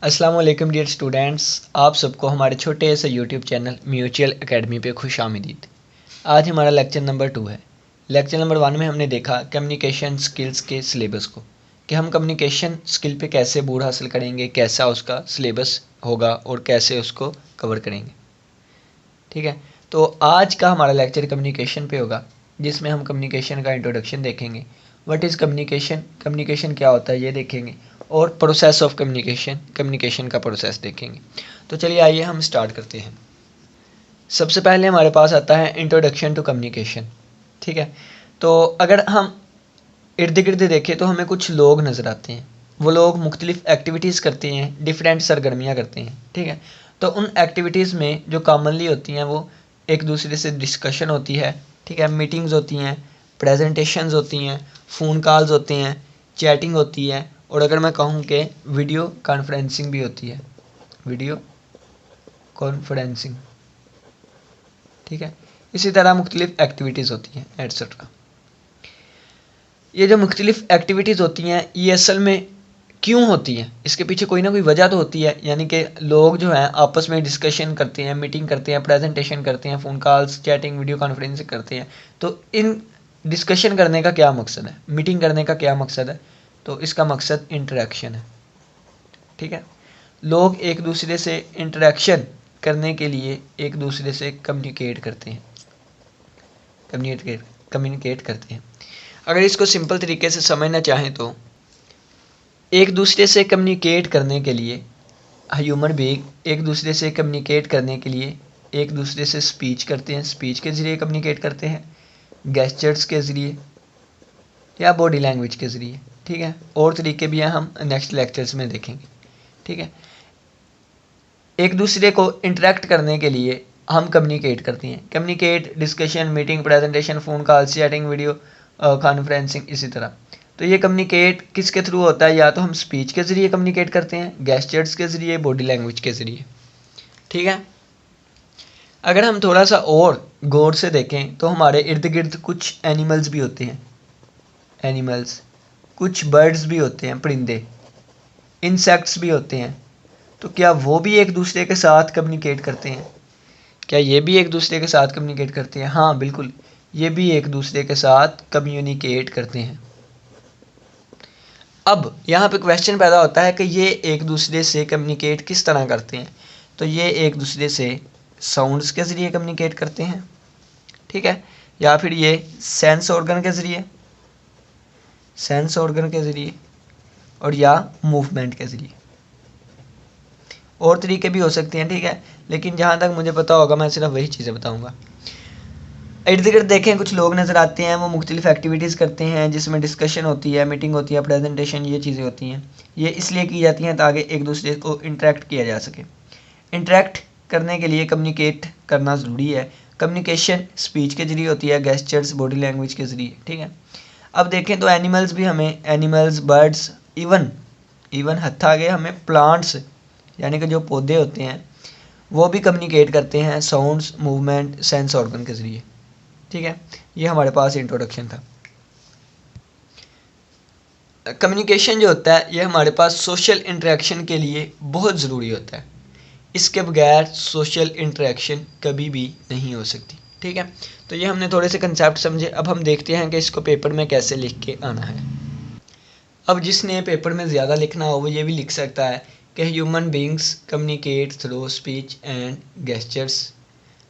अस्सलाम वालेकुम dear students, आप सबको हमारे छोटे से यूट्यूब चैनल म्यूचुअल एकेडमी पे खुश आमदीद। आज हमारा लेक्चर नंबर 2 है। लेक्चर नंबर 1 में हमने देखा कम्युनिकेशन स्किल्स के सिलेबस को, कि हम कम्युनिकेशन स्किल पे कैसे बूढ़ हासिल करेंगे, कैसा उसका सिलेबस होगा और कैसे उसको कवर करेंगे। ठीक है, तो आज का हमारा लेक्चर कम्युनिकेशन पे होगा, जिसमें हम कम्युनिकेशन का इंट्रोडक्शन देखेंगे। व्हाट इज़ कम्युनिकेशन, कम्युनिकेशन क्या होता है ये देखेंगे, और प्रोसेस ऑफ कम्युनिकेशन, कम्युनिकेशन का प्रोसेस देखेंगे। तो चलिए आइए हम स्टार्ट करते हैं। सबसे पहले हमारे पास आता है इंट्रोडक्शन टू कम्युनिकेशन। ठीक है, तो अगर हम इर्द गिर्द देखें तो हमें कुछ लोग नज़र आते हैं। वो लोग मुख्तलिफ़ एक्टिविटीज़ करते हैं, डिफरेंट सरगर्मियाँ करते हैं। ठीक है, तो उन एक्टिविटीज़ में जो कॉमनली होती हैं वो एक दूसरे से डिस्कशन होती है। ठीक है, मीटिंग्स होती हैं, प्रेजेंटेशंस होती हैं, फ़ोन कॉल्स होते हैं, चैटिंग होती है, और अगर मैं कहूँ कि वीडियो कॉन्फ्रेंसिंग भी होती है, वीडियो कॉन्फ्रेंसिंग। ठीक है, इसी तरह मुख्तलिफ़ एक्टिविटीज़ होती हैं एट्सट्रा। ये जो मुख्तलिफ़ एक्टिविटीज़ होती हैं ये असल में क्यों होती हैं, इसके पीछे कोई ना कोई वजह तो होती है। यानी कि लोग जो हैं आपस में डिस्कशन करते हैं, मीटिंग करते हैं, प्रेजेंटेशन करते हैं, phone calls, chatting, video conferencing करते हैं। तो इन डिस्कशन करने का क्या मकसद है, मीटिंग करने का क्या मकसद है? तो इसका मकसद इंटरेक्शन है। ठीक है, लोग एक दूसरे से इंटरेक्शन करने के लिए एक दूसरे से कम्युनिकेट करते हैं, कम्युनिकेट करते हैं। अगर इसको सिंपल तरीके से समझना चाहें तो एक दूसरे से कम्युनिकेट करने के लिए ह्यूमन बीइंग एक दूसरे से कम्युनिकेट करने के लिए एक दूसरे से स्पीच करते हैं, स्पीच के ज़रिए कम्युनिकेट करते हैं, गेस्चर्स के ज़रिए या बॉडी लैंग्वेज के ज़रिए। ठीक है, और तरीके भी हैं, हम नेक्स्ट लेक्चर्स में देखेंगे। ठीक है, एक दूसरे को इंटरेक्ट करने के लिए हम कम्युनिकेट करते हैं। Communicate, discussion, meeting, presentation, phone call, chatting, video conferencing, इसी तरह। तो ये कम्युनिकेट किसके थ्रू होता है? या तो हम स्पीच के ज़रिए कम्युनिकेट करते हैं, गेस्चर्स के ज़रिए, बॉडी लैंग्वेज के ज़रिए। ठीक है, अगर हम थोड़ा सा और गौर से देखें तो हमारे इर्द गिर्द कुछ एनिमल्स भी होते हैं, एनिमल्स, कुछ बर्ड्स भी होते हैं, परिंदे, इंसेक्ट्स भी होते हैं। तो क्या वो भी एक दूसरे के साथ कम्युनिकेट करते हैं? क्या ये भी एक दूसरे के साथ कम्युनिकेट करते हैं? हाँ बिल्कुल, ये भी एक दूसरे के साथ कम्युनिकेट करते हैं। अब यहाँ पे क्वेश्चन पैदा होता है कि ये एक दूसरे से कम्युनिकेट किस तरह करते हैं? तो ये एक दूसरे से साउंड्स के ज़रिए कम्युनिकेट करते हैं। ठीक है, या फिर ये सेंस ऑर्गन के ज़रिए, सेंस ऑर्गन के ज़रिए, और या मूवमेंट के ज़रिए। और तरीके भी हो सकते हैं। ठीक है, लेकिन जहाँ तक मुझे पता होगा मैं सिर्फ वही चीज़ें बताऊँगा। इर्द गिर्द देखें कुछ लोग नज़र आते हैं, वो मुख्तलिफ़ एक्टिविटीज़ करते हैं जिसमें डिस्कशन होती है, मीटिंग होती है, प्रेजेंटेशन, ये चीज़ें होती हैं। ये इसलिए की जाती हैं ताकि एक दूसरे को इंटरेक्ट किया जा सके। इंटरेक्ट करने के लिए कम्युनिकेट करना ज़रूरी है। कम्युनिकेशन स्पीच के ज़रिए होती है, गेस्चर्स, बॉडी लैंग्वेज के ज़रिए। ठीक है, अब देखें तो एनिमल्स भी हमें, एनिमल्स, बर्ड्स, इवन हत्था के हमें प्लांट्स, यानी कि जो पौधे होते हैं वो भी कम्युनिकेट करते हैं साउंड्स, मूवमेंट, सेंस ऑर्गन के ज़रिए। ठीक है, ये हमारे पास इंट्रोडक्शन था। कम्युनिकेशन जो होता है ये हमारे पास सोशल इंटरेक्शन के लिए बहुत ज़रूरी होता है। इसके बगैर सोशल इंटरेक्शन कभी भी नहीं हो सकती। ठीक है, तो ये हमने थोड़े से कंसेप्ट समझे। अब हम देखते हैं कि इसको पेपर में कैसे लिख के आना है। अब जिसने पेपर में ज़्यादा लिखना हो वो ये भी लिख सकता है कि human beings communicate through speech and gestures,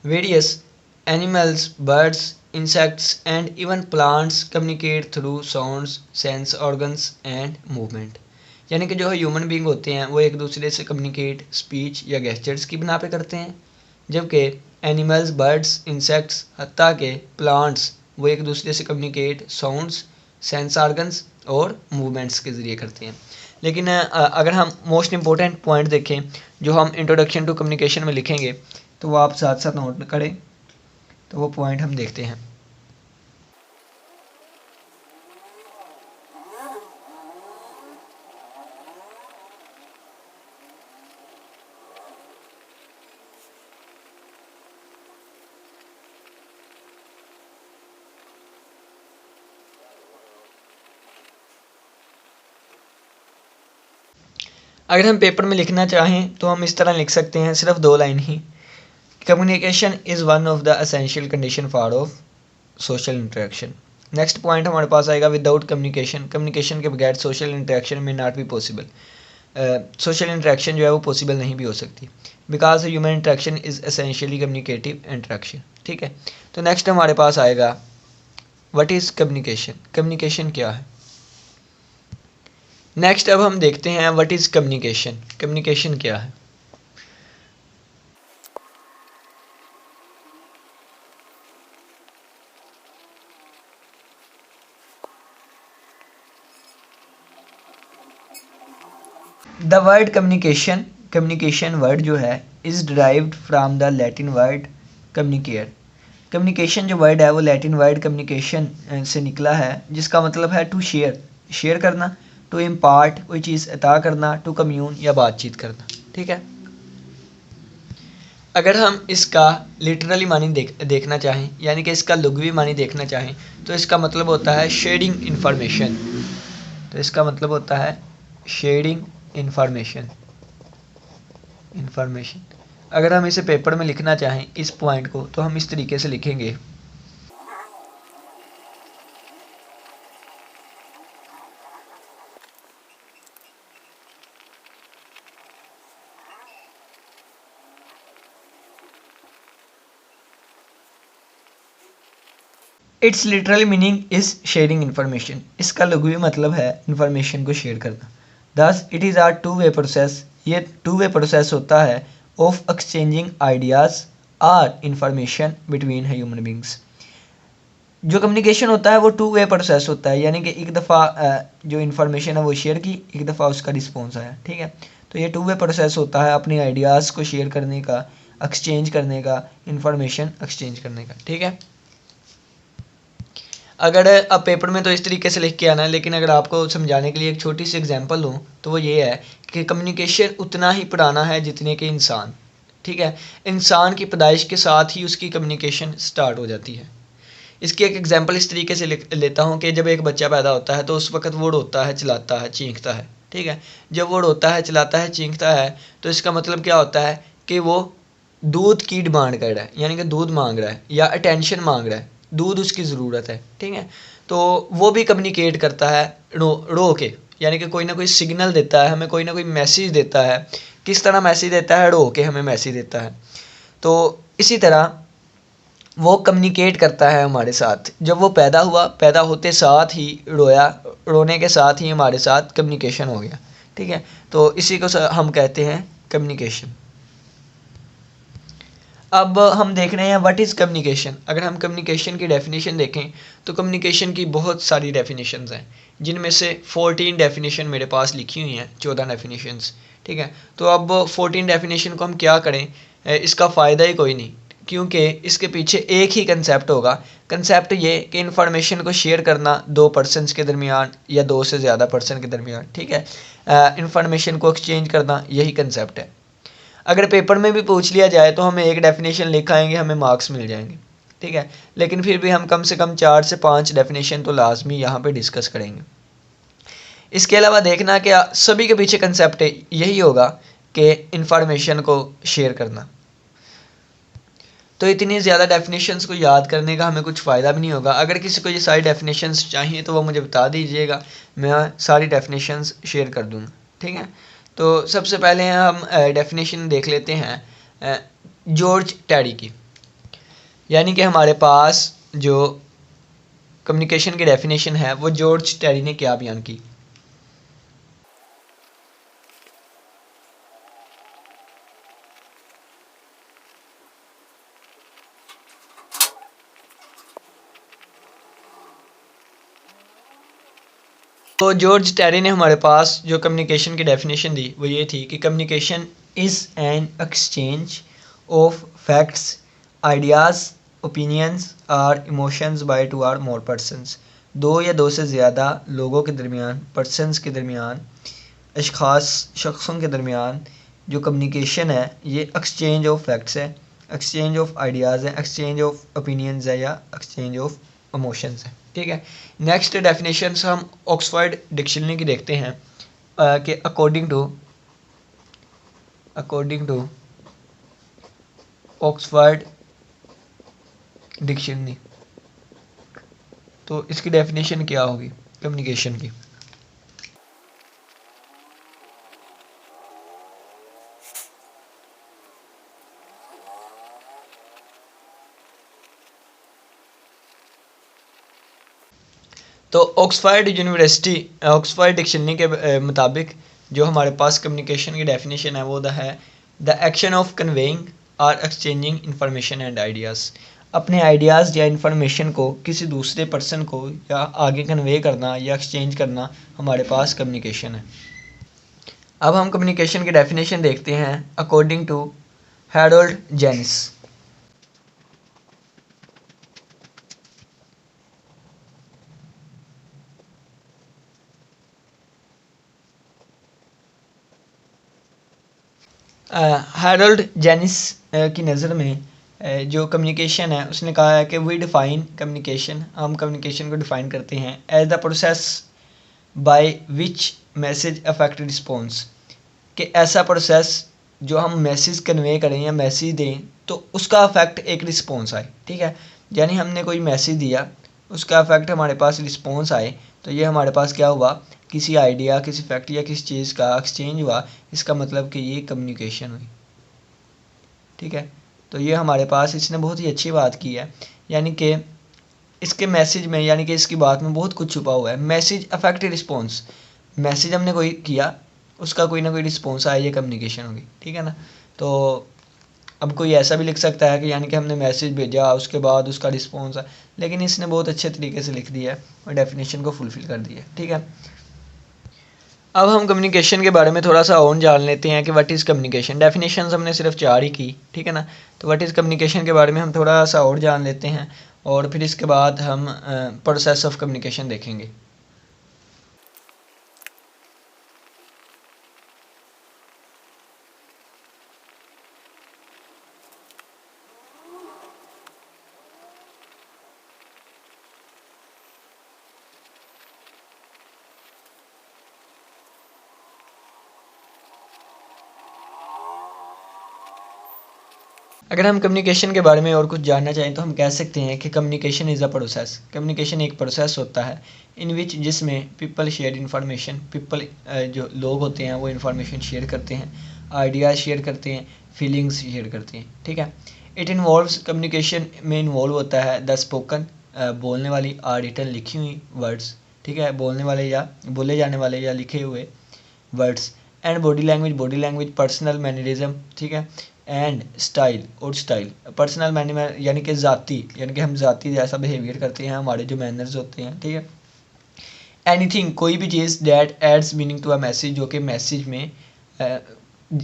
various animals, birds, insects and even plants communicate through sounds, sense organs and movement। यानी कि जो ह्यूमन बींग होते हैं वो एक दूसरे से कम्युनिकेट स्पीच या गेस्चर्स की बिना पे करते हैं, जबकि एनिमल्स, बर्ड्स, इंसेक्ट्स, हत्ता के प्लांट्स वो एक दूसरे से कम्युनिकेट साउंड्स, सेंस ऑर्गन्स और मूवमेंट्स के ज़रिए करते हैं। लेकिन अगर हम मोस्ट इम्पोर्टेंट पॉइंट देखें जो हम इंट्रोडक्शन टू कम्युनिकेशन में लिखेंगे तो वो आप साथ साथ नोट करें। तो वो पॉइंट हम देखते हैं। अगर हम पेपर में लिखना चाहें तो हम इस तरह लिख सकते हैं, सिर्फ 2 line he. Communication is one of the essential condition for of social interaction. Next point हमारे पास आएगा, विदाउट कम्युनिकेशन, कम्युनिकेशन के बगैर सोशल इंटरेक्शन में not be possible. Social interaction जो है वो पॉसिबल नहीं भी हो सकती, because human interaction is essentially communicative interaction. ठीक है, तो नेक्स्ट हमारे पास आएगा व्हाट इज़ कम्युनिकेशन, कम्युनिकेशन क्या है। नेक्स्ट अब हम देखते हैं व्हाट इज़ कम्युनिकेशन, कम्युनिकेशन क्या है। The word communication, communication word जो है is derived from the Latin word communicare. Communication जो वर्ड है वो लैटिन वर्ड कम्युनिकेशन से निकला है, जिसका मतलब है टू शेयर, शेयर करना, टू इम्पार्ट, कोई चीज़ अता करना, टू कम्यून या बातचीत करना। ठीक है, अगर हम इसका लिटरली मानी देखना चाहें, यानी कि इसका लुग़वी मानी देखना चाहें, तो इसका मतलब होता है शेयरिंग इंफॉर्मेशन। तो इसका मतलब होता है शेयरिंग इंफॉर्मेशन, इंफॉर्मेशन। अगर हम इसे पेपर में लिखना चाहें इस पॉइंट को, तो हम इस तरीके से लिखेंगे, it's literal meaning is sharing information. इसका लघुवी मतलब है इन्फॉर्मेशन को शेयर करना। Thus it is a two way process, ये टू वे प्रोसेस होता है of exchanging ideas or information between human beings. जो कम्युनिकेशन होता है वो टू वे प्रोसेस होता है, यानी कि एक दफ़ा जो इन्फॉर्मेशन है वो शेयर की, एक दफ़ा उसका रिस्पॉन्स आया। ठीक है, तो ये टू वे प्रोसेस होता है अपने आइडियाज़ को शेयर करने का, एक्सचेंज करने का, इंफॉर्मेशन एक्सचेंज करने का। ठीक है, अगर अब पेपर में तो इस तरीके से लिख के आना है, लेकिन अगर आपको समझाने के लिए एक छोटी सी एग्जांपल दूँ तो वो ये है कि कम्युनिकेशन उतना ही पुराना है जितने कि इंसान। ठीक है, इंसान की पैदाइश के साथ ही उसकी कम्युनिकेशन स्टार्ट हो जाती है। इसकी एक एग्जांपल इस तरीके से लेता हूँ कि जब एक बच्चा पैदा होता है तो उस वक्त वो रोता है, चिल्लाता है, चीखता है। ठीक है, जब वो रोता है, चिल्लाता है, चीखता है, तो इसका मतलब क्या होता है कि वो दूध की डिमांड कर रहा है, यानी कि दूध मांग रहा है या अटेंशन मांग रहा है, दूध उसकी ज़रूरत है। ठीक है, तो वो भी कम्युनिकेट करता है रो के, यानी कि कोई ना कोई सिग्नल देता है हमें, कोई ना कोई मैसेज देता है। किस तरह मैसेज देता है? रो के हमें मैसेज देता है। तो इसी तरह वो कम्युनिकेट करता है हमारे साथ। जब वो पैदा हुआ, पैदा होते साथ ही रोया, रोने के साथ ही हमारे साथ कम्युनिकेशन हो गया। ठीक है, तो इसी को हम कहते हैं कम्युनिकेशन। अब हम देख रहे हैं व्हाट इज़ कम्युनिकेशन। अगर हम कम्युनिकेशन की डेफिनेशन देखें तो कम्युनिकेशन की बहुत सारी डेफिनेशंस हैं, जिनमें से 14 डेफिनेशन मेरे पास लिखी हुई हैं, 14 डेफिनेशंस। ठीक है, तो अब 14 डेफिनेशन को हम क्या करें, इसका फ़ायदा ही कोई नहीं, क्योंकि इसके पीछे एक ही कंसेप्ट होगा। कंसेप्ट ये कि इन्फॉर्मेशन को शेयर करना 2 पर्सनस के दरमियान या 2 से ज़्यादा पर्सन के दरमियान। ठीक है, इन्फॉर्मेशन को एक्सचेंज करना, यही कंसेप्ट है। अगर पेपर में भी पूछ लिया जाए तो हम एक डेफिनेशन लिख आएंगे, हमें मार्क्स मिल जाएंगे। ठीक है, लेकिन फिर भी हम कम से कम 4 से 5 डेफिनेशन तो लाजमी यहाँ पे डिस्कस करेंगे। इसके अलावा देखना कि सभी के पीछे कंसेप्ट यही होगा कि इंफॉर्मेशन को शेयर करना। तो इतनी ज़्यादा डेफिनेशंस को याद करने का हमें कुछ फ़ायदा भी नहीं होगा। अगर किसी को ये सारी डेफिनेशंस चाहिए तो वो मुझे बता दीजिएगा, मैं सारी डेफिनेशंस शेयर कर दूँगा। ठीक है, तो सबसे पहले हम डेफिनेशन देख लेते हैं जॉर्ज टेरी की, यानी कि हमारे पास जो कम्युनिकेशन की डेफिनेशन है वो जॉर्ज टेरी ने क्या बयान की। तो जॉर्ज टेरी ने हमारे पास जो कम्युनिकेशन की डेफिनेशन दी वो ये थी कि communication is an exchange of facts, ideas, opinions और इमोशंस बाय 2 और मोर पर्सनस। 2 या 2 से ज़्यादा लोगों के दरमियान, पर्सनस के दरमियान, अशख़ास शख्सों के दरमियान जो कम्युनिकेशन है ये एक्सचेंज ऑफ फैक्ट्स है, एक्सचेंज ऑफ आइडियाज़ है, एक्सचेंज ऑफ ओपिनियंस है या एक्सचेंज ऑफ इमोशंस है। ठीक है, नेक्स्ट डेफिनेशन हम ऑक्सफोर्ड डिक्शनरी की देखते हैं कि according to according to Oxford dictionary. तो इसकी डेफिनेशन क्या होगी कम्युनिकेशन की? तो ऑक्सफर्ड डिक्शनरी के मुताबिक जो हमारे पास कम्युनिकेशन की डेफिनेशन है वो है द एक्शन ऑफ कन्वेइंग और एक्सचेंजिंग इंफॉर्मेशन एंड आइडियाज़। अपने आइडियाज़ या इंफॉर्मेशन को किसी दूसरे पर्सन को या आगे कन्वे करना या एक्सचेंज करना हमारे पास कम्युनिकेशन है। अब हम कम्युनिकेशन की डेफिनेशन देखते हैं according to Harold Janis. Harold Janis की नज़र में जो कम्युनिकेशन है उसने कहा है कि वी डिफ़ाइन कम्युनिकेशन, हम कम्युनिकेशन को डिफ़ाइन करते हैं as the process by which message affect response, कि ऐसा प्रोसेस जो हम मैसेज कन्वे करें या मैसेज दें तो उसका अफेक्ट एक रिस्पॉन्स आए। ठीक है, यानी हमने कोई मैसेज दिया, उसका अफेक्ट हमारे पास रिस्पॉन्स आए, तो ये हमारे पास क्या हुआ, किसी आइडिया, किसी फैक्ट या किसी चीज़ का एक्सचेंज हुआ। इसका मतलब कि ये कम्युनिकेशन हुई। ठीक है, तो ये हमारे पास इसने बहुत ही अच्छी बात की है, यानी कि इसके मैसेज में, यानी कि इसकी बात में बहुत कुछ छुपा हुआ है। मैसेज अफेक्ट रिस्पॉन्स, मैसेज हमने कोई किया, उसका कोई ना कोई रिस्पॉन्स आया, ये कम्युनिकेशन होगी। ठीक है ना। तो अब कोई ऐसा भी लिख सकता है कि यानी कि हमने मैसेज भेजा, उसके बाद उसका रिस्पॉन्स आया, लेकिन इसने बहुत अच्छे तरीके से लिख दिया है और डेफिनेशन को फुलफिल कर दिया है। ठीक है, अब हम कम्युनिकेशन के बारे में थोड़ा सा और जान लेते हैं कि व्हाट इज़ कम्युनिकेशन। डेफिनेशंस हमने सिर्फ 4 ही की, ठीक है ना। तो व्हाट इज़ कम्युनिकेशन के बारे में हम थोड़ा सा और जान लेते हैं और फिर इसके बाद हम प्रोसेस ऑफ कम्युनिकेशन देखेंगे। अगर हम कम्युनिकेशन के बारे में और कुछ जानना चाहें तो हम कह सकते हैं कि communication is a process. Communication एक प्रोसेस होता है इन विच, जिसमें पीपल शेयर इन्फॉर्मेशन, पीपल जो लोग होते हैं वो इन्फॉर्मेशन शेयर करते हैं, आइडियाज़ शेयर करते हैं, फीलिंग्स शेयर करते हैं। ठीक है, इट इन्वॉल्व्स, कम्युनिकेशन में इन्वॉल्व होता है द स्पोकन, बोलने वाली, आर रिटन, लिखी हुई वर्ड्स। ठीक है, बोलने वाले या बोले जाने वाले या लिखे हुए words, and body language, body language, personal mannerism. ठीक है, एंड स्टाइल, और स्टाइल, पर्सनल मैनर यानी कि ज़ाती, यानी कि हम ज़ाती जैसा बिहेवियर करते हैं, हमारे जो मैनर्स होते हैं। ठीक है, एनीथिंग, कोई भी चीज़ that adds meaning to a message, जो कि मैसेज में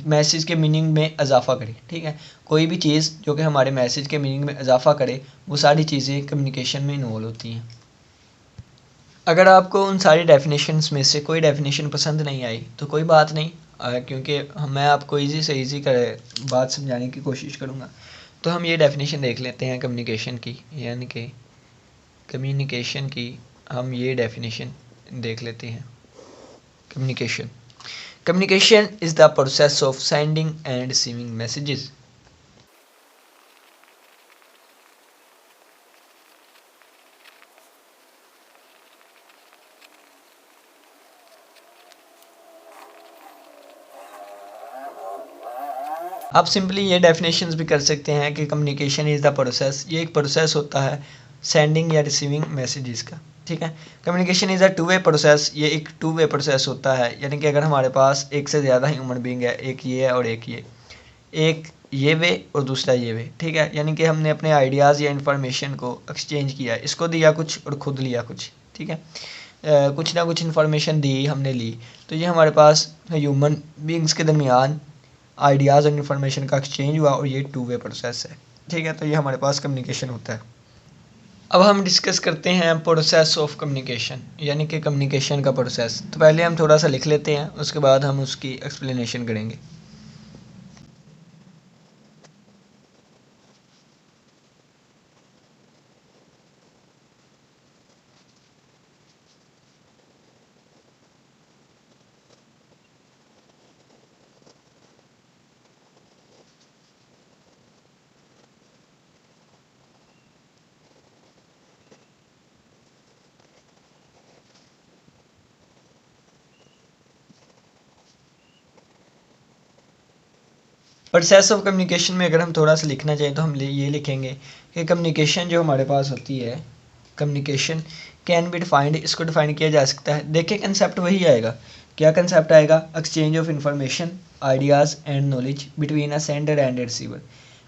मैसेज के मीनिंग में इजाफा करे। ठीक है, कोई भी चीज़ जो कि हमारे मैसेज के मीनिंग में इजाफा करे, वो सारी चीज़ें कम्युनिकेशन में इन्वॉल्व होती हैं। अगर आपको उन सारी डेफिनेशंस में से कोई डेफिनेशन पसंद नहीं आई तो कोई बात नहीं, क्योंकि मैं आपको इजी से इजी कर बात समझाने की कोशिश करूँगा। तो हम ये डेफिनेशन देख लेते हैं कम्युनिकेशन की, यानी कि कम्युनिकेशन की हम ये डेफिनेशन देख लेते हैं। Communication, communication is the process of sending end receiving messages. आप सिंपली ये डेफिनेशंस भी कर सकते हैं कि कम्युनिकेशन इज़ द प्रोसेस, ये एक प्रोसेस होता है सेंडिंग या रिसीविंग मैसेजेस का। ठीक है, communication is a two way process, ये एक टू वे प्रोसेस होता है, यानी कि अगर हमारे पास एक से ज़्यादा ह्यूमन बींग है, एक ये है और एक ये वे और दूसरा ये वे। ठीक है, यानी कि हमने अपने आइडियाज़ या इन्फॉर्मेशन को एक्सचेंज किया, इसको दिया कुछ और ख़ुद लिया कुछ। ठीक है, कुछ ना कुछ इन्फॉर्मेशन दी, हमने ली, तो ये हमारे पास ह्यूमन बींग्स के दरमियान आइडियाज़ और इन्फॉर्मेशन का एक्सचेंज हुआ और ये टू वे प्रोसेस है। ठीक है, तो ये हमारे पास कम्युनिकेशन होता है। अब हम डिस्कस करते हैं प्रोसेस ऑफ कम्युनिकेशन, यानी कि कम्युनिकेशन का प्रोसेस। तो पहले हम थोड़ा सा लिख लेते हैं, उसके बाद हम उसकी एक्सप्लेनेशन करेंगे। प्रोसेस ऑफ कम्युनिकेशन में अगर हम थोड़ा सा लिखना चाहें तो हम ये लिखेंगे कि कम्युनिकेशन जो हमारे पास होती है, कम्युनिकेशन कैन बी डिफाइंड, इसको डिफाइन किया जा सकता है। देखिए कंसेप्ट वही आएगा। क्या कंसेप्ट आएगा? Exchange of information, ideas and knowledge between a sender and receiver.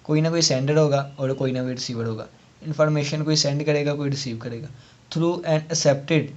कोई ना कोई सेंडर होगा और कोई ना कोई रिसीवर होगा। इन्फॉर्मेशन कोई सेंड करेगा, कोई रिसीव करेगा through an accepted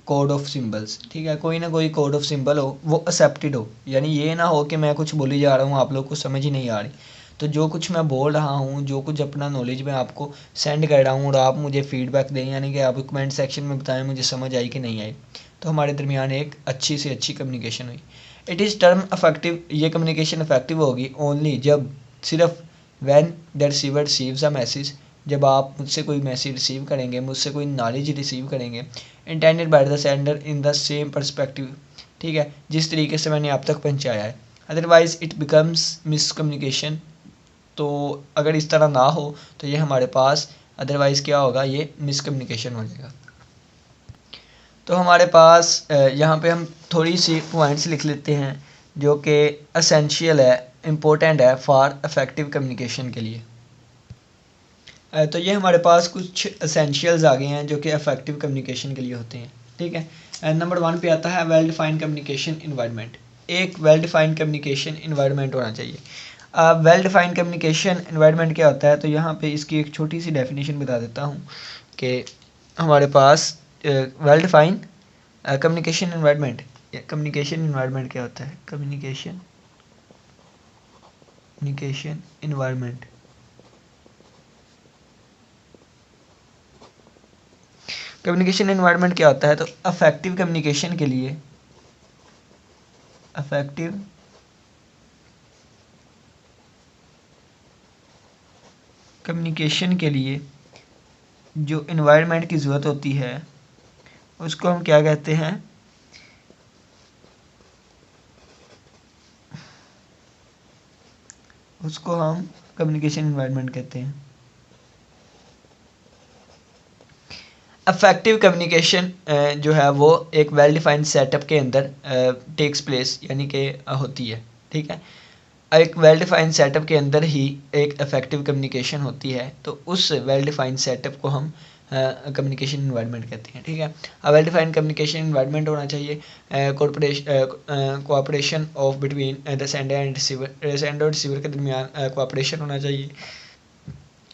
code of symbols. ठीक है, कोई ना कोई कोड ऑफ सिंबल हो, वो एक्सेप्टेड हो, यानी ये ना हो कि मैं कुछ बोली जा रहा हूँ आप लोग को समझ ही नहीं आ रही। तो जो कुछ मैं बोल रहा हूँ, जो कुछ अपना नॉलेज मैं आपको सेंड कर रहा हूँ और आप मुझे फीडबैक दें, यानी कि आप कमेंट सेक्शन में बताएं मुझे समझ आई कि नहीं आई, तो हमारे दरमियान एक अच्छी से अच्छी कम्युनिकेशन हुई। इट इज़ टर्म अफेक्टिव, ये कम्युनिकेशन इफेक्टिव होगी ओनली जब, सिर्फ when the receiver receives a message, जब आप मुझसे कोई मैसेज रिसीव करेंगे, मुझसे कोई नॉलेज रिसीव करेंगे, intended by the sender in the same perspective. ठीक है, जिस तरीके से मैंने आप तक पहुँचाया है। Otherwise it becomes miscommunication. तो अगर इस तरह ना हो तो ये हमारे पास, अदरवाइज़ क्या होगा, ये मिसकम्युनिकेशन हो जाएगा। तो हमारे पास यहाँ पे हम थोड़ी सी पॉइंट्स लिख लेते हैं जो कि एसेंशियल है, इम्पोर्टेंट है फॉर इफेक्टिव कम्युनिकेशन के लिए। तो ये हमारे पास कुछ एसेंशियल्स आ गए हैं जो कि इफेक्टिव कम्युनिकेशन के लिए होते हैं। ठीक है, नंबर 1 पे आता है वेल डिफाइंड कम्युनिकेशन इन्वायरमेंट। एक वेल डिफाइंड कम्युनिकेशन इन्वायरमेंट होना चाहिए। वेल डिफाइंड कम्युनिकेशन इन्वायरमेंट क्या होता है, तो यहाँ पे इसकी एक छोटी सी डेफिनेशन बता देता हूँ कि हमारे पास वेल डिफाइंड कम्युनिकेशन इन्वायरमेंट क्या होता है, कम्युनिकेशन इन्वायरमेंट। कम्युनिकेशन इन्वायरमेंट क्या होता है, तो अफेक्टिव कम्युनिकेशन के लिए, अफेक्टिव कम्युनिकेशन के लिए जो इन्वायरमेंट की ज़रूरत होती है उसको हम क्या कहते हैं, उसको हम कम्युनिकेशन इन्वायरमेंट कहते हैं। अफेक्टिव कम्युनिकेशन जो है वो एक वेल डिफाइंड सेटअप के अंदर टेक्स प्लेस, यानी कि होती है। ठीक है, एक वेल डिफाइंड सेटअप के अंदर ही एक इफेक्टिव कम्युनिकेशन होती है, तो उस वेल डिफाइंड सेटअप को हम कम्युनिकेशन इन्वायरमेंट कहते हैं। ठीक है, वेल डिफाइंड कम्युनिकेशन इन्वायरमेंट होना चाहिए, cooperation of between the sender and receiver, sender और रिसीवर के दरमियान कोऑपरेशन होना चाहिए,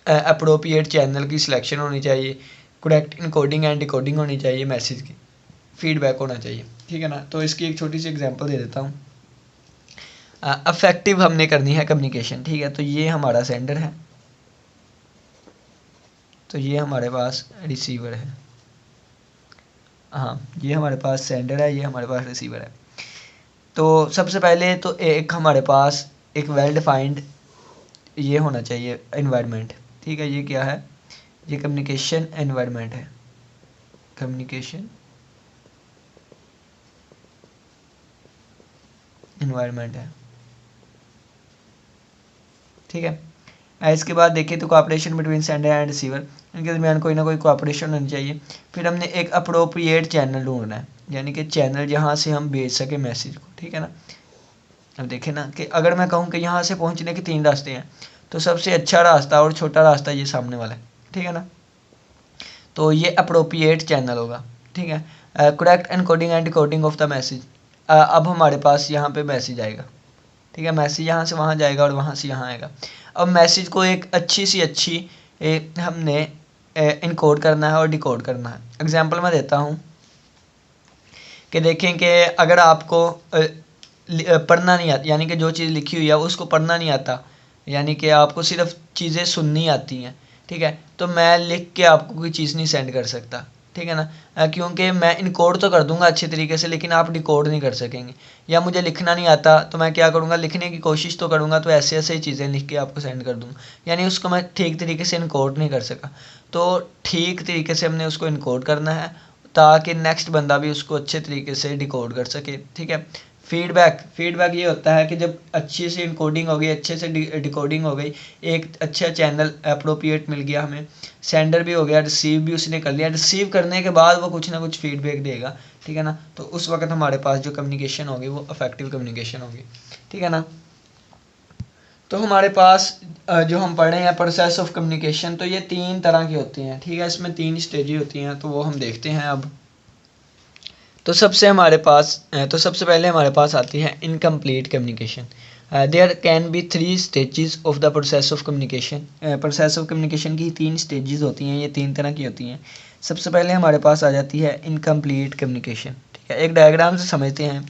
अप्रोप्रिएट चैनल की सिलेक्शन होनी चाहिए, करेक्ट इनकोडिंग एंड डिकोडिंग होनी चाहिए, मैसेज की फीडबैक होना चाहिए। ठीक है ना, तो इसकी एक छोटी सी एग्जांपल दे देता हूँ। अफेक्टिव हमने करनी है कम्युनिकेशन। ठीक है, तो ये हमारा सेंडर है, तो ये हमारे पास रिसीवर है। हाँ, ये हमारे पास सेंडर है, ये हमारे पास रिसीवर है। तो सबसे पहले तो एक हमारे पास एक वेल डिफाइंड ये होना चाहिए इन्वायरमेंट। ठीक है, ये क्या है, ये कम्युनिकेशन एनवायरनमेंट है, कम्युनिकेशन इन्वायरमेंट है। ठीक है, इसके बाद देखिए तो cooperation between sender and receiver, इनके दरमियान कोई ना कोई कोऑपरेशन होनी चाहिए। फिर हमने एक अप्रोप्रिएट चैनल ढूंढना है, यानी कि चैनल जहाँ से हम भेज सके मैसेज को। ठीक है ना, अब देखें ना कि अगर मैं कहूँ कि यहाँ से पहुँचने के 3 रास्ते हैं, तो सबसे अच्छा रास्ता और छोटा रास्ता ये सामने वाला है। ठीक है ना, तो ये अप्रोप्रिएट चैनल होगा। ठीक है, correct encoding and decoding of the message. अब हमारे पास यहाँ पे मैसेज आएगा। ठीक है, मैसेज यहाँ से वहाँ जाएगा और वहाँ से यहाँ आएगा। अब मैसेज को एक अच्छी हमने इनकोड करना है और डिकोड करना है। एग्जांपल मैं देता हूँ कि देखें कि अगर आपको पढ़ना नहीं आता, यानी कि जो चीज़ लिखी हुई है उसको पढ़ना नहीं आता, यानी कि आपको सिर्फ चीज़ें सुननी आती हैं। ठीक है, तो मैं लिख के आपको कोई चीज़ नहीं सेंड कर सकता। ठीक है ना, क्योंकि मैं इनकोड तो कर दूंगा अच्छे तरीके से, लेकिन आप डिकोड नहीं कर सकेंगे। या मुझे लिखना नहीं आता तो मैं क्या करूँगा, लिखने की कोशिश तो करूँगा, तो ऐसे ऐसे चीज़ें लिख के आपको सेंड कर दूँगा, यानी उसको मैं ठीक तरीके से इनकोड नहीं कर सका। तो ठीक तरीके से हमने उसको इनकोड करना है ताकि नेक्स्ट बंदा भी उसको अच्छे तरीके से डिकोड कर सके। ठीक है, फीडबैक ये होता है कि जब अच्छी से इनकोडिंग हो गई, अच्छे से डिकोडिंग हो गई, एक अच्छा चैनल अप्रोप्रिएट मिल गया हमें, सेंडर भी हो गया, रिसीव भी उसने कर लिया, रिसीव करने के बाद वो कुछ ना कुछ फीडबैक देगा। ठीक है ना, तो उस वक्त हमारे पास जो कम्युनिकेशन होगी वो इफेक्टिव कम्युनिकेशन होगी। ठीक है ना, तो हमारे पास जो हम पढ़ रहे हैं प्रोसेस ऑफ कम्युनिकेशन, तो ये 3 तरह की होती हैं, ठीक है। इसमें 3 स्टेजेस होती हैं, तो वो हम देखते हैं अब। तो सबसे पहले हमारे पास आती है incomplete communication. There can be 3 stages of the process of communication. Process of communication की 3 स्टेजेस होती हैं, ये 3 तरह की होती हैं। सबसे पहले हमारे पास आ जाती है इनकम्प्लीट कम्युनिकेशन, ठीक है। एक डायग्राम से समझते हैं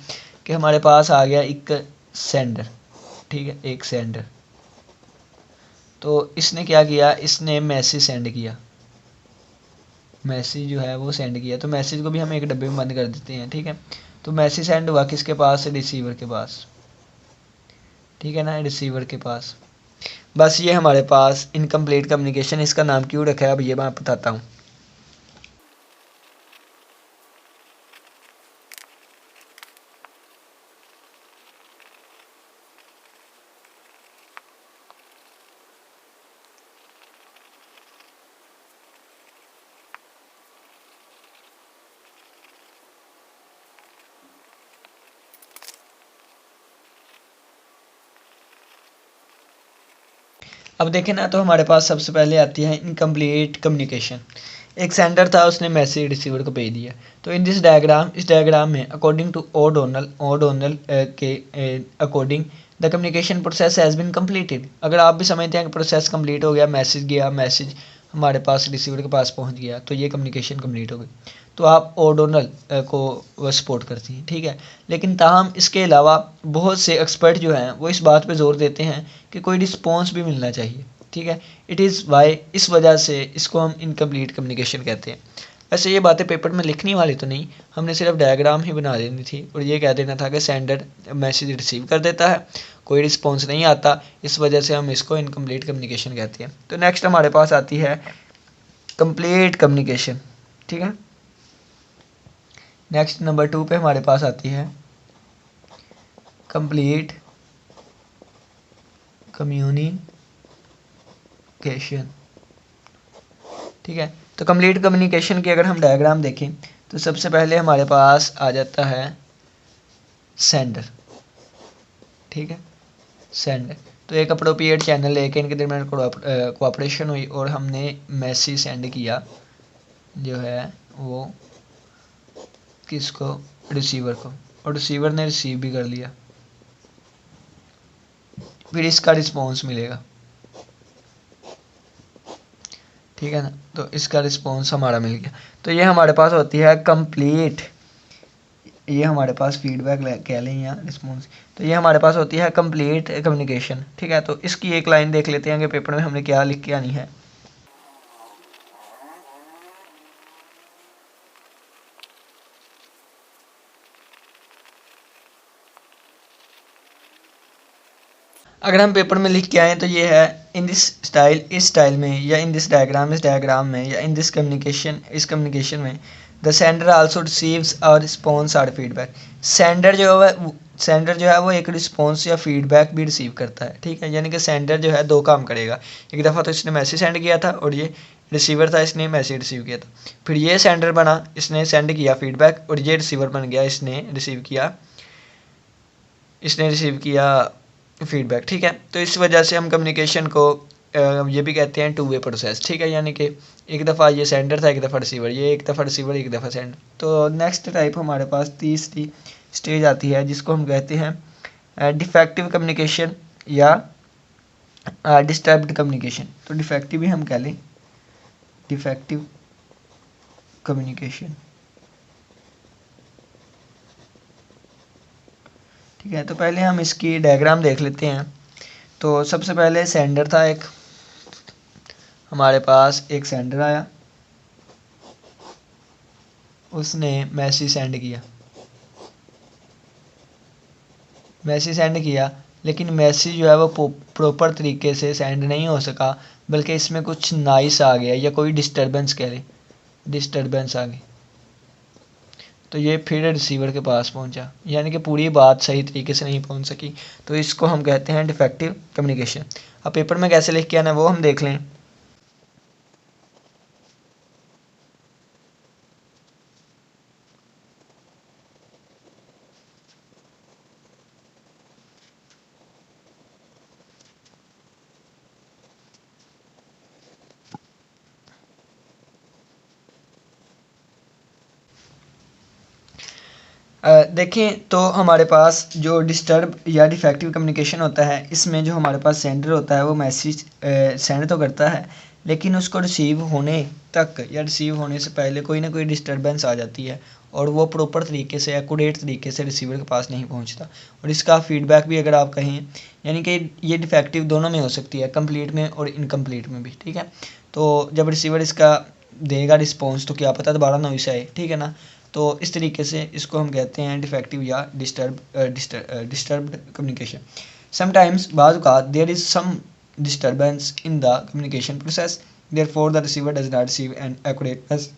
कि हमारे पास आ गया एक सेंडर, ठीक है, एक सेंडर। तो इसने क्या किया, इसने मैसेज सेंड किया, मैसेज जो है वो सेंड किया। तो मैसेज को भी हम एक डब्बे में बंद कर देते हैं, ठीक है। तो मैसेज सेंड हुआ किसके पास, रिसीवर के पास, ठीक है ना, रिसीवर के पास। बस ये हमारे पास इनकम्प्लीट कम्युनिकेशन, इसका नाम क्यों रखा है अब ये मैं बताता हूँ। अब देखें ना, तो हमारे पास सबसे पहले आती है इनकम्प्लीट कम्युनिकेशन। एक सेंडर था, उसने मैसेज रिसीवर को भेज दिया। तो इन दिस डायग्राम, इस डायग्राम में अकॉर्डिंग टू ओडोनल के according the communication process has been completed. अगर आप भी समझते हैं कि प्रोसेस कंप्लीट हो गया, मैसेज गया, मैसेज हमारे पास रिसीवर के पास पहुंच गया, तो ये कम्युनिकेशन कंप्लीट हो गई, तो आप ओडोनल को सपोर्ट करती हैं, ठीक है। लेकिन ताहम इसके अलावा बहुत से एक्सपर्ट जो हैं वो इस बात पे जोर देते हैं कि कोई रिस्पॉन्स भी मिलना चाहिए, ठीक है। इट इज़ वाई, इस वजह से इसको हम इनकम्प्लीट कम्युनिकेशन कहते हैं। वैसे ये बातें पेपर में लिखने वाली तो नहीं, हमने सिर्फ डायग्राम ही बना देनी थी और ये कह देना था कि सेंडर मैसेज रिसीव कर देता है, कोई रिस्पॉन्स नहीं आता, इस वजह से हम इसको इनकम्प्लीट कम्युनिकेशन कहते हैं। तो नेक्स्ट हमारे पास आती है कंप्लीट कम्युनिकेशन, ठीक है। नेक्स्ट नंबर 2 पे हमारे पास आती है कंप्लीट कम्युनिकेशन, ठीक है। तो कंप्लीट कम्युनिकेशन की अगर हम डायग्राम देखें, तो सबसे पहले हमारे पास आ जाता है सेंडर, ठीक है, सेंडर। तो एक अप्रोप्रिएट चैनल लेके इनके दरमियान कोऑपरेशन हुई और हमने मैसेज सेंड किया जो है वो किसको, रिसीवर को, और रिसीवर ने रिसीव भी कर लिया, फिर इसका रिस्पॉन्स मिलेगा, ठीक है ना। तो इसका रिस्पॉन्स हमारा मिल गया। तो ये हमारे पास होती है कंप्लीट, ये हमारे पास फीडबैक कह लें या रिस्पॉन्स। तो ये हमारे पास होती है कंप्लीट कम्युनिकेशन, ठीक है। तो इसकी एक लाइन देख लेते हैं कि पेपर में हमने क्या लिख के आनी है। अगर हम पेपर में लिख के आए तो ये है इन दिस स्टाइल, इस स्टाइल में, या इन दिस डायग्राम, इस डायग्राम में, या इन दिस कम्युनिकेशन, इस कम्युनिकेशन में द सेंडर आल्सो रिसीव्स और रिस्पॉन्स और फीडबैक। सेंडर जो है वो एक रिस्पॉन्स या फीडबैक भी रिसीव करता है, ठीक है। यानी कि सेंडर जो है 2 काम करेगा, एक दफ़ा तो इसने मैसेज सेंड किया था और ये रिसीवर था, इसने मैसेज रिसीव किया था। फिर ये सेंडर बना, इसने सेंड किया फीडबैक, और ये रिसीवर बन गया, इसने रिसीव किया फीडबैक, ठीक है। तो इस वजह से हम कम्युनिकेशन को ये भी कहते हैं 2 वे प्रोसेस, ठीक है। यानी कि एक दफ़ा ये सेंडर था, एक दफ़ा रिसीवर, ये एक दफ़ा रिसीवर, एक दफ़ा सेंडर। तो नेक्स्ट टाइप हमारे पास तीसरी स्टेज आती है जिसको हम कहते हैं डिफेक्टिव कम्युनिकेशन या डिस्टर्ब्ड कम्युनिकेशन। तो डिफेक्टिव भी हम कह लें, डिफेक्टिव कम्युनिकेशन, ठीक है। तो पहले हम इसकी डायग्राम देख लेते हैं। तो सबसे पहले सेंडर था, एक हमारे पास एक सेंडर आया, उसने मैसेज सेंड किया, लेकिन मैसेज जो है वो प्रॉपर तरीके से सेंड नहीं हो सका, बल्कि इसमें कुछ नॉइस आ गया या कोई डिस्टर्बेंस कह लें, डिस्टर्बेंस आ गई। तो ये फिर रिसीवर के पास पहुंचा, यानी कि पूरी बात सही तरीके से नहीं पहुंच सकी। तो इसको हम कहते हैं डिफेक्टिव कम्युनिकेशन। अब पेपर में कैसे लिख के आना है वो हम देख लें। देखें तो हमारे पास जो डिस्टर्ब या डिफेक्टिव कम्युनिकेशन होता है, इसमें जो हमारे पास सेंडर होता है वो मैसेज सेंड तो करता है, लेकिन उसको रिसीव होने तक या रिसीव होने से पहले कोई ना कोई डिस्टर्बेंस आ जाती है और वो प्रॉपर तरीके से एक्यूरेट तरीके से रिसीवर के पास नहीं पहुंचता। और इसका फीडबैक भी अगर आप कहें, यानी कि ये डिफेक्टिव दोनों में हो सकती है, कंप्लीट में और इनकम्प्लीट में भी, ठीक है। तो जब रिसीवर इसका देगा रिस्पॉन्स तो क्या पता दोबारा नॉइस आए, ठीक है ना। तो इस तरीके से इसको हम कहते हैं डिफेक्टिव या डिस्टर्ब्ड कम्युनिकेशन। समटाइम्स बाज़ औक़ात there is some disturbance in the communication process, therefore the receiver does not receive an accurate message,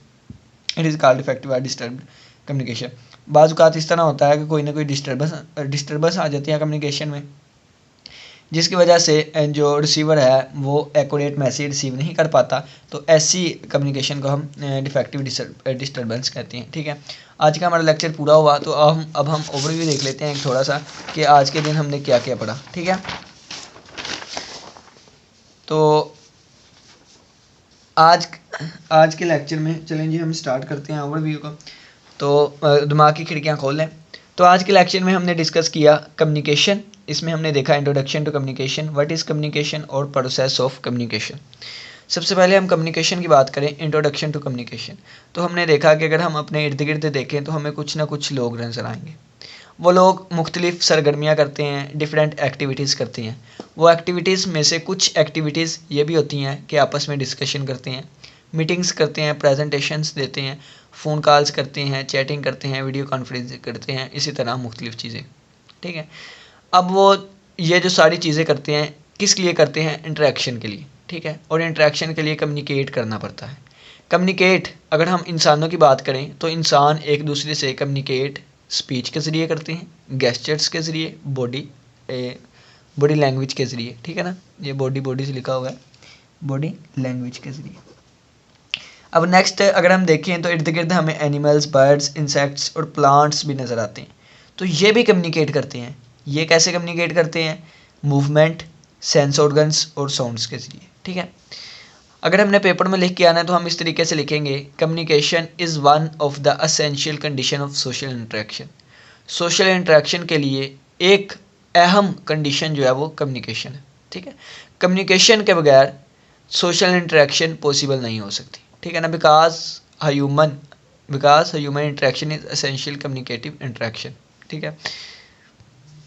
it is called defective या डिस्टर्ब्ड कम्युनिकेशन। बाज़ औक़ात इस तरह होता है कि कोई ना कोई डिस्टर्बेंस आ जाती है कम्युनिकेशन में, जिसकी वजह से जो रिसीवर है वो एक्यूरेट मैसेज रिसीव नहीं कर पाता। तो ऐसी कम्युनिकेशन को हम डिफेक्टिव डिस्टर्बेंस कहते हैं, ठीक है। आज का हमारा लेक्चर पूरा हुआ, तो अब हम ओवरव्यू देख लेते हैं थोड़ा सा कि आज के दिन हमने क्या क्या पढ़ा, ठीक है। तो आज के लेक्चर में चलें जी हम स्टार्ट करते हैं ओवरव्यू को। तो दिमाग की खिड़कियाँ खोल लें। तो आज के लेक्चर में हमने डिस्कस किया कम्युनिकेशन। इसमें हमने देखा introduction to communication, what is communication और प्रोसेस ऑफ कम्युनिकेशन। सबसे पहले हम कम्युनिकेशन की बात करें, इंट्रोडक्शन टू कम्युनिकेशन। तो हमने देखा कि अगर हम अपने इर्द गिर्द देखें तो हमें कुछ ना कुछ लोग नज़र आएंगे। वो लोग मुख्तलिफ़ सरगर्मियाँ करते हैं, डिफरेंट एक्टिविटीज़ करते हैं। वो एक्टिविटीज़ में से कुछ एक्टिविटीज़ ये भी होती हैं कि आपस में डिस्कशन करते हैं, मीटिंग्स करते हैं, प्रेजेंटेशंस देते हैं, फ़ोन कॉल्स करते हैं, चैटिंग करते हैं, वीडियो कॉन्फ्रेंस करते हैं, इसी तरह मुख्तलिफ़ चीज़ें, ठीक है। अब वो ये जो सारी चीज़ें करते हैं किस लिए करते हैं? इंटरेक्शन के लिए, ठीक है। और इंटरेक्शन के लिए कम्युनिकेट करना पड़ता है। कम्युनिकेट अगर हम इंसानों की बात करें तो इंसान एक दूसरे से कम्युनिकेट स्पीच के ज़रिए करते हैं, गेस्चर्स के ज़रिए, बॉडी लैंग्वेज के ज़रिए, ठीक है ना। ये बॉडी से लिखा हुआ है, बॉडी लैंग्वेज के ज़रिए। अब नेक्स्ट अगर हम देखें तो इर्द गिर्द हमें एनिमल्स, बर्ड्स, इंसेक्ट्स और प्लांट्स भी नज़र आते हैं। तो ये भी कम्युनिकेट करते हैं। ये कैसे कम्युनिकेट करते हैं? मूवमेंट, सेंस ऑर्गन्स और साउंड्स के ज़रिए, ठीक है। अगर हमने पेपर में लिख के आना है तो हम इस तरीके से लिखेंगे, communication is one of the essential condition of social interaction. Social interaction के लिए एक अहम कंडीशन जो है वो कम्युनिकेशन है, ठीक है। कम्युनिकेशन के बगैर सोशल इंटरेक्शन पॉसिबल नहीं हो सकती, ठीक है ना। Because human interaction is essential communicative interaction, ठीक है।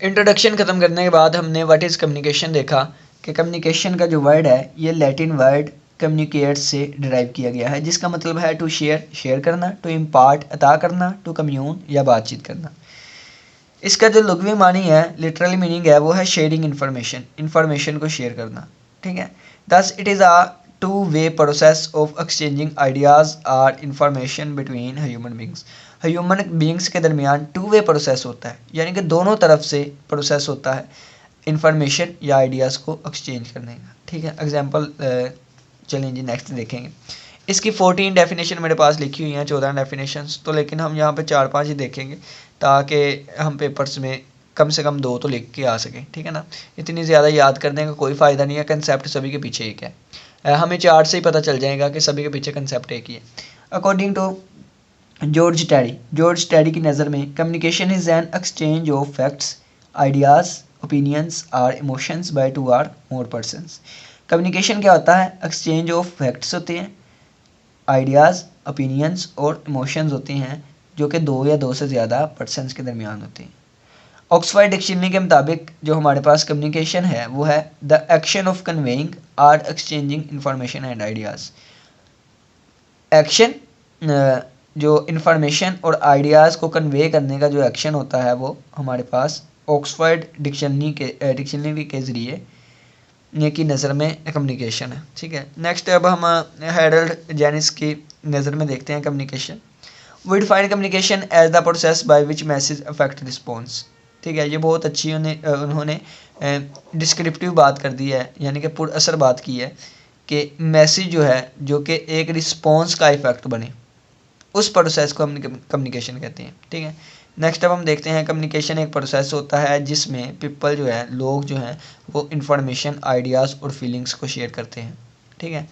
इंट्रोडक्शन ख़त्म करने के बाद हमने व्हाट इज़ कम्युनिकेशन देखा कि कम्युनिकेशन का जो वर्ड है ये लैटिन वर्ड कम्युनिकेट से डिराइव किया गया है, जिसका मतलब है टू शेयर करना, टू इम्पार्ट अता करना, टू कम्यून या बातचीत करना। इसका जो लुग़वी मानी है, लिटरली मीनिंग है, वो है शेयरिंग इन्फॉर्मेशन को शेयर करना, ठीक है। Thus it is a two way process of exchanging ideas और information between human beings. Human beings के दरमियान टू वे प्रोसेस होता है, यानी कि दोनों तरफ से प्रोसेस होता है इंफॉर्मेशन या आइडियाज़ को एक्सचेंज करने का, ठीक है। एग्जांपल चलें जी नेक्स्ट देखेंगे। इसकी 14 डेफिनेशन मेरे पास लिखी हुई हैं, 14 डेफिनेशंस, तो लेकिन हम यहाँ पे 4-5 ही देखेंगे ताकि हम पेपर्स में कम से कम 2 तो लिख के आ सकें, ठीक है ना। इतनी ज़्यादा याद करने का कोई फ़ायदा नहीं है, कंसेप्ट सभी के पीछे एक है। हमें चार्ट से ही पता चल जाएगा कि सभी के पीछे कंसेप्ट एक ही है। अकॉर्डिंग टू जॉर्ज टैडी की नज़र में communication is an exchange of facts, ideas, opinions और emotions by 2 or more persons। Communication क्या होता है? एक्सचेंज ऑफ फैक्ट्स होते हैं, आइडियाज़, ओपिनियंस और इमोशंस होते हैं, जो कि 2 या 2 से ज़्यादा पर्सनस के दरमियान होते हैं। ऑक्सफोर्ड डिक्शनरी के मुताबिक जो हमारे पास कम्युनिकेशन है वो है द एक्शन ऑफ कन्वेइंग और exchanging information and ideas. Action जो इंफॉर्मेशन और आइडियाज़ को कन्वे करने का जो एक्शन होता है वो हमारे पास ऑक्सफोर्ड डिक्शनरी के ज़रिए की नज़र में कम्युनिकेशन है, ठीक है। नेक्स्ट अब हम हैरल्ड जेनिस की नज़र में देखते हैं communication. We define communication as the process by which message affect response, ठीक है। ये बहुत अच्छी उन्होंने डिस्क्रिप्टिव बात कर दी है, यानी कि पुरअसर बात की है कि मैसेज जो है जो कि एक रिस्पॉन्स का इफ़ेक्ट बने, उस प्रोसेस को हम कम्युनिकेशन कहते हैं, ठीक है। नेक्स्ट अब हम देखते हैं कम्युनिकेशन एक प्रोसेस होता है जिसमें पीपल जो है, लोग जो हैं, वो इन्फॉर्मेशन, आइडियाज़ और फीलिंग्स को शेयर करते हैं, ठीक है।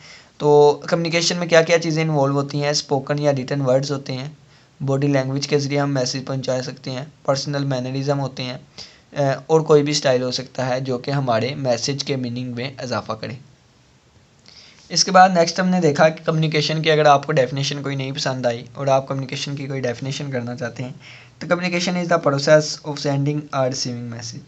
तो कम्युनिकेशन में क्या क्या चीज़ें इन्वॉल्व होती हैं? स्पोकन या रिटन वर्ड्स होते हैं, बॉडी लैंग्वेज के ज़रिए हम मैसेज पहुंचा सकते हैं, पर्सनल मैनरिज्म होते हैं, और कोई भी स्टाइल हो सकता है जो कि हमारे मैसेज के मीनिंग में इजाफा करे। इसके बाद नेक्स्ट हमने देखा कि कम्युनिकेशन की अगर आपको डेफिनेशन कोई नहीं पसंद आई और आप कम्युनिकेशन की कोई डेफिनेशन करना चाहते हैं तो communication is the process of sending और रिसीविंग मैसेज।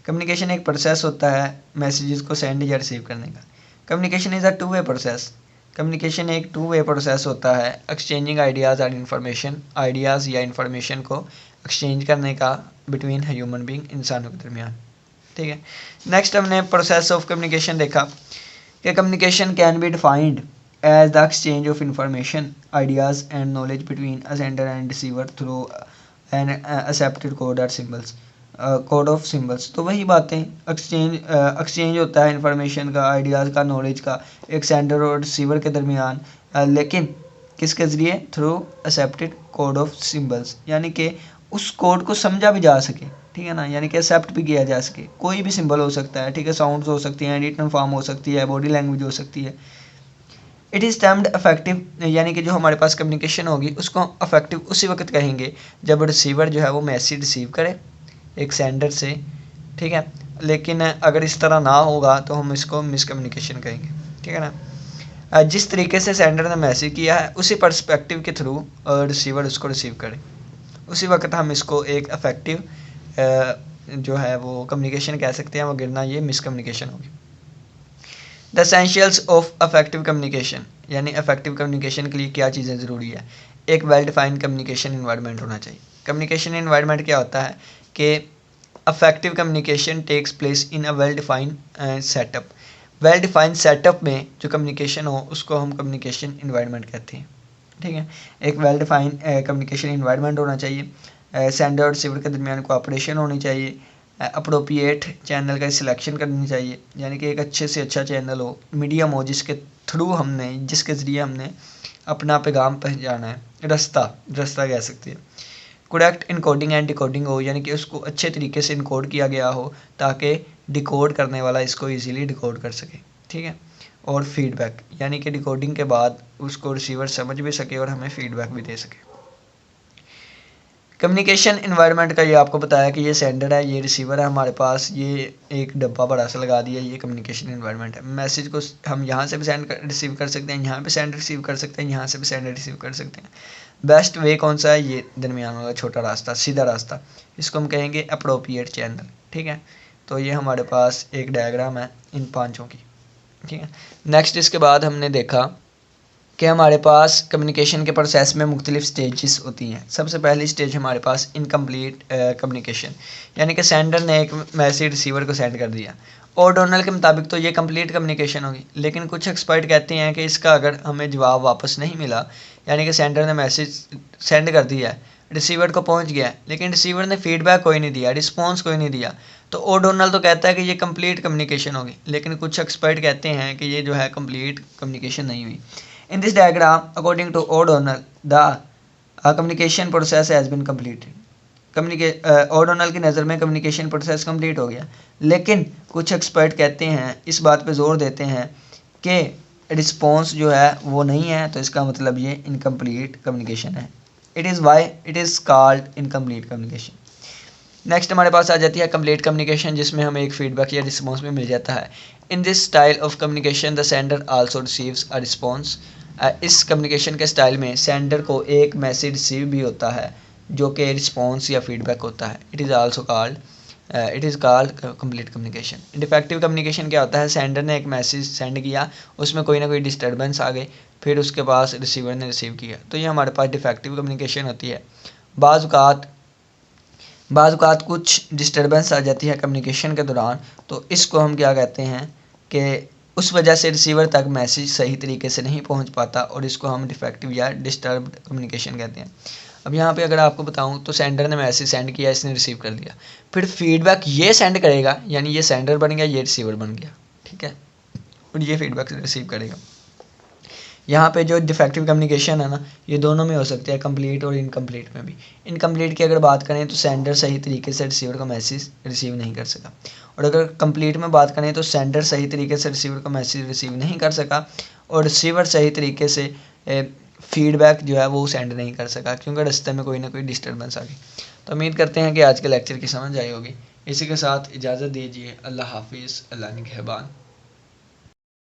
कम्युनिकेशन एक प्रोसेस होता है मैसेजेस को सेंड या रिसीव करने का। Communication is a two way process. Communication एक टू वे प्रोसेस होता है, एक्सचेंजिंग आइडियाज़ और इन्फॉर्मेशन, आइडियाज़ या इन्फॉर्मेशन को एक्सचेंज करने का बिटवीन ह्यूमन बींग, इंसानों के दरमियान। ठीक है, नेक्स्ट हमने प्रोसेस ऑफ कम्युनिकेशन देखा कि communication can be defined as the exchange of information, ideas and knowledge between a sender and receiver through an accepted code और सिम्बल्स, कोड ऑफ सिम्बल्स। तो वही बातें, एक्सचेंज होता है इंफॉर्मेशन का, आइडियाज़ का, नॉलेज का एक सेंडर और रिसीवर के दरमियान, लेकिन किसके ज़रिए? Through accepted code of symbols, यानी कि उस कोड को समझा भी जा सके, ठीक है ना, यानी कि एक्सेप्ट भी किया जा सके। कोई भी सिंबल हो सकता है, ठीक है, साउंड्स हो सकती हैं, रिटन फॉर्म हो सकती है, बॉडी लैंग्वेज हो सकती है। इट इज़ टर्म्ड अफेक्टिव, यानी कि जो हमारे पास कम्युनिकेशन होगी उसको अफेक्टिव उसी वक्त कहेंगे जब रिसीवर जो है वो मैसेज रिसीव करे एक सेंडर से, ठीक है। लेकिन अगर इस तरह ना होगा तो हम इसको मिसकम्युनिकेशन कहेंगे, ठीक है ना। जिस तरीके से सेंडर ने मैसेज किया है उसी पर्सपेक्टिव के थ्रू रिसीवर उसको रिसीव करे, उसी वक्त हम इसको एक अफेक्टिव जो है वो कम्युनिकेशन कह सकते हैं, वगैरह ये मिसकम्युनिकेशन होगी। The essentials of affective communication, यानी अफेक्टिव कम्युनिकेशन के लिए क्या चीज़ें ज़रूरी है? एक वेल डिफाइंड कम्युनिकेशन इन्वायरमेंट होना चाहिए। कम्युनिकेशन इन्वायरमेंट क्या होता है कि effective communication takes place in a well defined setup. Well defined setup में जो कम्युनिकेशन हो उसको हम कम्युनिकेशन इन्वायरमेंट कहते हैं, ठीक है। एक वेल डिफाइंड कम्युनिकेशन इन्वायरमेंट होना चाहिए, सेंडर और रिसीवर के दरमियान कोऑपरेशन होनी चाहिए, अप्रोप्रिएट चैनल का सिलेक्शन करनी चाहिए, यानी कि एक अच्छे से अच्छा चैनल हो, मीडियम हो, जिसके ज़रिए हमने अपना पैगाम पहुंचाना है, रास्ता कह सकते हैं। करेक्ट इनकोडिंग एंड डिकोडिंग हो, यानी कि उसको अच्छे तरीके से इनकोड किया गया हो ताकि डिकोड करने वाला इसको ईजिली डिकोड कर सके, ठीक है। और फीडबैक, यानी कि डिकोडिंग के बाद उसको रिसीवर समझ भी सके और हमें फीडबैक भी दे सके। कम्युनिकेशन इन्वायरमेंट का ये आपको बताया कि ये सेंडर है, ये रिसीवर है, हमारे पास ये एक डब्बा बड़ा सा लगा दिया, ये कम्युनिकेशन इन्वायरमेंट है। मैसेज को हम यहाँ से भी रिसीव कर सकते हैं, यहाँ पे सेंड रिसीव कर सकते हैं, यहाँ से भी सेंड रिसीव कर सकते हैं। बेस्ट वे कौन सा है? ये दरमियान वाला छोटा रास्ता, सीधा रास्ता, इसको हम कहेंगे अप्रोप्रिएट चैनल, ठीक है। तो ये हमारे पास एक डायग्राम है इन पाँचों की, ठीक है। नेक्स्ट इसके बाद हमने देखा कि हमारे पास कम्युनिकेशन के प्रोसेस में मुख्तलिफ स्टेजेस होती हैं। सबसे पहली स्टेज हमारे पास इनकम्प्लीट कम्युनिकेशन, यानी कि सेंडर ने एक मैसेज रिसीवर को सेंड कर दिया। ओडोनल के मुताबिक तो ये कंप्लीट कम्युनिकेशन होगी, लेकिन कुछ एक्सपर्ट कहते हैं कि इसका अगर हमें जवाब वापस नहीं मिला, यानी कि सेंडर ने मैसेज सेंड कर दिया है, रिसीवर को पहुंच गया है, लेकिन रिसीवर ने फीडबैक कोई नहीं दिया, रिस्पॉन्स कोई नहीं दिया, तो ओडोनल तो कहता है कि ये कंप्लीट कम्युनिकेशन होगी, लेकिन कुछ एक्सपर्ट कहते हैं कि ये जो है कंप्लीट कम्युनिकेशन नहीं हुई। In this diagram, according to O'Donnell, the communication process has been completed. O'Donnell की नज़र में कम्युनिकेशन प्रोसेस कंप्लीट हो गया, लेकिन कुछ एक्सपर्ट कहते हैं, इस बात पे जोर देते हैं कि रिस्पॉन्स जो है वो नहीं है, तो इसका मतलब ये इनकम्प्लीट कम्युनिकेशन है। It is called incomplete communication. Next हमारे पास आ जाती है कंप्लीट कम्युनिकेशन, जिसमें हमें एक फीडबैक या रिस्पॉन्स भी मिल जाता है। In this style of communication the sender also receives a response. इस कम्युनिकेशन के स्टाइल में सेंडर को एक मैसेज रिसीव भी होता है जो कि रिस्पॉन्स या फीडबैक होता है। It is called complete communication. Defective communication क्या होता है? सेंडर ने एक मैसेज सेंड किया, उसमें कोई ना कोई डिस्टर्बेंस आ गई, फिर उसके पास रिसीवर ने रिसीव किया, तो ये हमारे पास डिफेक्टिव कम्युनिकेशन होती है। बाज़ औक़ात कुछ डिस्टर्बेंस आ जाती है कम्युनिकेशन के दौरान, तो इसको हम क्या कहते हैं कि उस वजह से रिसीवर तक मैसेज सही तरीके से नहीं पहुंच पाता, और इसको हम डिफेक्टिव या डिस्टर्ब्ड कम्युनिकेशन कहते हैं। अब यहाँ पे अगर आपको बताऊं तो सेंडर ने मैसेज सेंड किया, इसने रिसीव कर लिया, फिर फीडबैक ये सेंड करेगा, यानी ये सेंडर बन गया, ये रिसीवर बन गया, ठीक है, और ये फीडबैक रिसीव करेगा। यहाँ पे जो डिफेक्टिव कम्युनिकेशन है ना, ये दोनों में हो सकते हैं, कंप्लीट और इनकम्प्लीट में भी। इनकम्प्लीट की अगर बात करें तो सेंडर सही तरीके से रिसीवर का मैसेज रिसीव नहीं कर सका, और अगर कंप्लीट में बात करें तो सेंडर सही तरीके से रिसीवर का मैसेज रिसीव नहीं कर सका, और रिसीवर सही तरीके से फीडबैक जो है वो सेंड नहीं कर सका क्योंकि रास्ते में कोई ना कोई डिस्टर्बेंस आ गई। तो उम्मीद करते हैं कि आज के लेक्चर की समझ आई होगी। इसी के साथ इजाज़त दीजिए। अल्लाह हाफिज़, अल्लाह निगहबान।